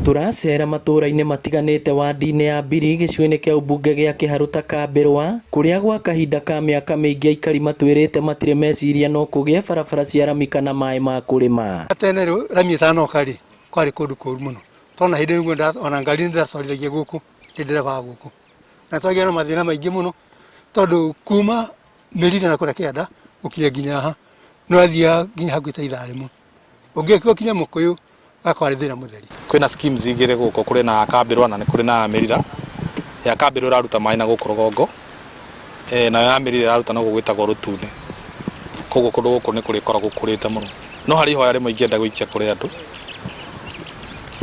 Turacera matũra-inĩ matiganĩte wadi-inĩ ya Mbiri gĩcigo-inĩ kĩa ũmbunge gĩa Kĩharũ ta Kambĩrwa, kũrĩa gwa kahinda ka mĩaka mĩingĩ aikari matwĩrĩte matirĩ meciria no kũgĩe barabara cia rami kana maĩ ma kũrĩma. Tene rami itanoka rĩ kwarĩ kũndũ kũũru mũno, tona hĩndĩ ĩyo ona ngari nĩndatwarithagia gũkũ ndĩ ndereba gũkũ, na twagĩa na mathĩna maingĩ mũno tondũ kuma Mĩrire na kũrĩa Kĩanda gũkinya nginya haha no athiaga nginya hakuhĩ ta ithaa rĩmwe, ũngĩkinya Mũkũyũ akwarĩ thĩna mũtheri. Kwĩna schemes igĩrĩ gũkũ, kũrĩ na Kambĩrwa na kũrĩ na Mĩrira. Ya Kambĩrwa ĩraruta maĩ na gũkũ rũgongo, nayo ya Mĩrira ĩraruta no gũgwĩtagwo Rũtune. Koguo kũndũ gũkũ nĩ kũrĩkoragwo kũrĩte mũno, no harĩ ihoya rĩmwe ingĩenda gũikia kũrĩ andũ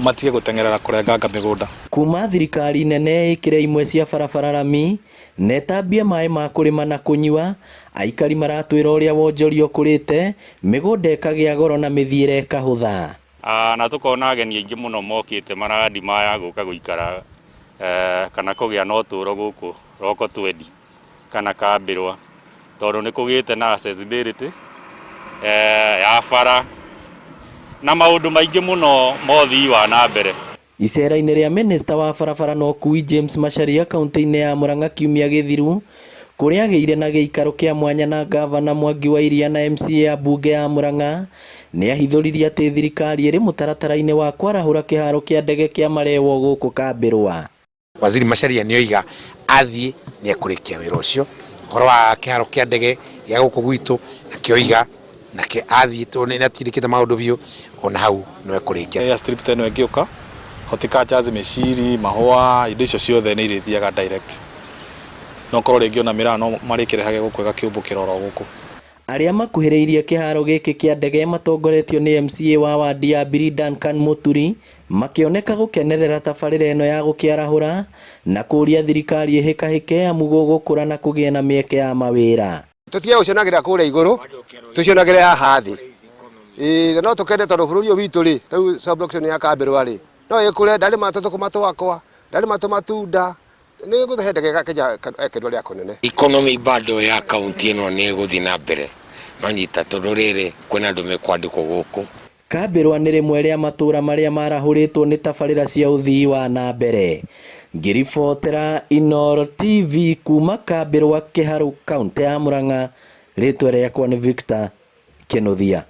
matige gũtengerera kũrenganga mĩgũnda. Kuma thirikari nene ĩkĩre imwe cia barabara rami netambie maĩ ma kũrĩma na kũnyua, aikari maratwĩra ũrĩa wonjoria ũkũrĩte, mĩgũnda ĩkagĩa goro na mĩthiĩre ĩkahũtha. Na tukona ageni aingĩ mũno mokĩte maradi maya gũka gũikara kana kũgĩa na ũtũũro gũkũ Roko Twendi kana Kambĩrwa, tondũ nĩ kũgĩte na accessibility ya bara na maũndũ maingĩ mũno mothii wa na mbere. Icera-inĩ rĩa minista wa barabara na ũkui James Macharia kaunti-inĩ ya Murang'a kiumia gĩthiru, kũrĩa agĩire na gĩikaro kĩa mwanya na gavana Mwangi wa Iria na MCA ya mbunge ya Murang'a, nĩ ahithũririe atĩ thirikari ĩrĩ mũtaratara-inĩ wa kwarahũra kĩharo kĩa ndege kĩa Marewo gũkũ Kambĩrwa. Waziri Macharia nĩoiga athiĩ nĩekũrĩkia wĩra ũcio, ũhoro wa kĩharo kĩa ndege gĩa gũkũ gwitũ nakĩoiga nake athiĩ tondũ nĩatirĩkĩte maũndũ biũ, ona hau no ekũrĩkia. Airstrip ĩno ĩngĩũka horticulture, mĩciri, mahũa, indo icio ciothe nĩ irĩthiaga direct. No korwo rĩngĩ ona mĩraa no marĩkĩrehage gũkũ ĩgakĩũmbũkĩra oro gũkũ. Arĩa makuhĩrĩirie kĩharo gĩkĩ kĩa ndege matongoretio nĩ MCA wa wadi ya Mbiri Duncan Mũturi makĩoneka gũkenerera tabarĩra ĩno ya gũkĩarahũra na kũria thirikari ĩhĩkahĩke amu gũgũkũra na kũgĩa na mĩeke ya mawĩra. Tũtige gũcionagĩra kũrĩa igũrũ, tũcionagĩre haha thĩ. Na no tũkende tondũ bũrũri ũyũ witũ rĩ, rĩu sublocation ya Kambĩrwa rĩ, no ĩkũre ndarĩ matũkũma twakwa, ndarĩ matũmatunda, nĩ gũthe ndege Kenya ekenwa rĩa kũnene. Economy bado ya kaunti ĩno nĩ gũthiĩ na mbere, manyita tondũ rĩrĩ kwĩna andũ mekwandĩkwo gũkũ. Kambĩrwa nĩ rĩmwe rĩa matũra marĩa marahũrĩtwo nĩ tabarĩra cia ũthii wa na mbere. Ngĩribotera Inooro TV kuma Kambĩrwa Kĩharũ kaunti ya Murang'a, rĩtwa rĩakwa nĩ Victor Kĩnuthia.